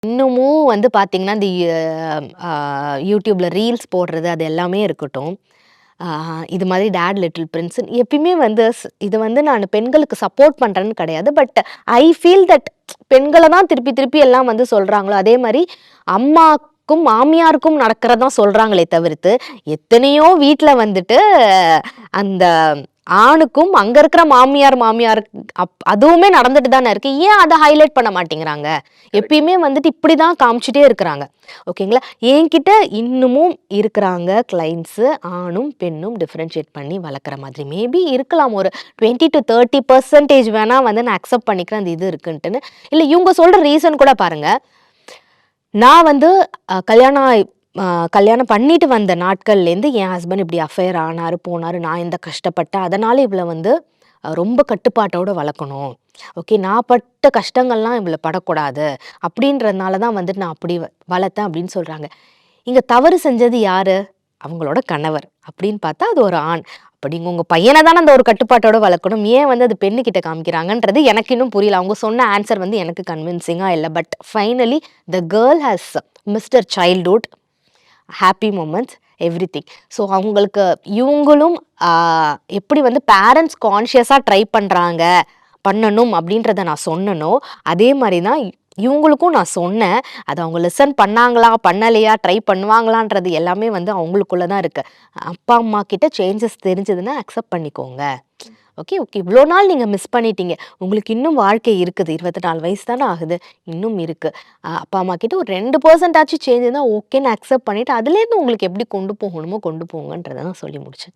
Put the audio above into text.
இன்னமும் வந்து பார்த்தீங்கன்னா, இந்த யூடியூப்ல ரீல்ஸ் போடுறது அது எல்லாமே இருக்கட்டும். ஆ இது மாதிரி டாட் லிட்டில் பிரின்ஸ் எப்பயுமே வந்து இது வந்து நான் பெண்களுக்கு சப்போர்ட் பண்றேன்னு கிடையாது. பட் ஐ ஃபீல் தட் பெண்கள தான் திருப்பி திருப்பி எல்லாம் வந்து சொல்றாங்களோ, அதே மாரி அம்மாக்கும், மாமியாருக்கும் நடக்கிறதான் சொல்றாங்களே தவிர்த்து, எத்தனையோ வீட்ல வந்துட்டு அந்த ஆணுக்கும் அங்க இருக்கிற மாமியார் அதுவுமே நடந்துட்டு தானே இருக்கு. ஏன் அத ஹைலைட் பண்ண மாட்டேங்கிறாங்க? எப்பயுமே வந்துட்டு இப்படிதான் காமிச்சுட்டே இருக்கிறாங்க. ஓகேங்களா? என்கிட்ட இன்னமும் இருக்கிறாங்க கிளையண்ட்ஸ் ஆணும், பெண்ணும் டிஃபரன்ஷியேட் பண்ணி வளர்க்குற மாதிரி. மேபி இருக்கலாம் ஒரு 20-30% வேணா வந்து நான் அக்செப்ட் பண்ணிக்கிறேன் அந்த இது இருக்குன்ட்டுன்னு. இல்ல இவங்க சொல்ற ரீசன் கூட பாருங்க. நான் வந்து கல்யாணம் பண்ணிட்டு வந்த நாட்கள்லேருந்து என் ஹஸ்பண்ட் இப்படி அஃபைர் ஆனாரு, போனாரு. நான் இந்த கஷ்டப்பட்டேன். அதனால இவள வந்து ரொம்ப கட்டுப்பாட்டோட வளர்க்கணும். ஓகே. நான் பட்ட கஷ்டங்கள்லாம் இவள படக்கூடாது. அப்படின்றதுனால தான் வந்துட்டு நான் அப்படி வளர்த்தேன் அப்படின்னு சொல்றாங்க. இங்க தவறு செஞ்சது யாரு? அவங்களோட கணவர். அப்படின்னு பார்த்தா அது ஒரு ஆண். அப்ப நீங்க உங்க பையன தானே அந்த ஒரு கட்டுப்பாட்டோட வளர்க்கணும். ஏன் வந்து அது பெண்ணுகிட்ட காமிக்கிறாங்கன்றது எனக்கு இன்னும் புரியல. அவங்க சொன்ன ஆன்சர் வந்து எனக்கு கன்வின்சிங்கா இல்ல. But finally the girl has mist her childhood, happy moments, everything. So அவங்களுக்கு இவங்களும் எப்படி வந்து பேரண்ட்ஸ் கான்ஷியஸா ட்ரை பண்ணணும் அப்படின்றத நான் சொன்னனோ, அதே மாரி தான் இவங்களுக்கும் நான் சொன்னேன். அது அவங்க லிசன் பண்ணாங்களா, பண்ணலையா, ட்ரை பண்ணுவாங்களான்றது எல்லாமே வந்து அவங்களுக்குள்ள தான் இருக்கு. அப்பா, அம்மா கிட்ட சேஞ்சஸ் தெரிஞ்சதுன்னா அக்செப்ட் பண்ணிக்கோங்க. Okay, okay. இவ்வளோ நாள் நீங்க மிஸ் பண்ணிட்டீங்க. உங்களுக்கு இன்னும் வாழ்க்கை இருக்குது. 24 வயசு தானே ஆகுது. இன்னும் இருக்கு. அப்பா, அம்மா கிட்ட ஒரு 2% ஆச்சும் சேஞ்ச் இருந்தா ஓகேன்னு அக்செப்ட் பண்ணிட்டு, அதுலேருந்து உங்களுக்கு எப்படி கொண்டு போகணுமோ கொண்டு போங்கன்றத நான் சொல்லி முடிச்சேன்.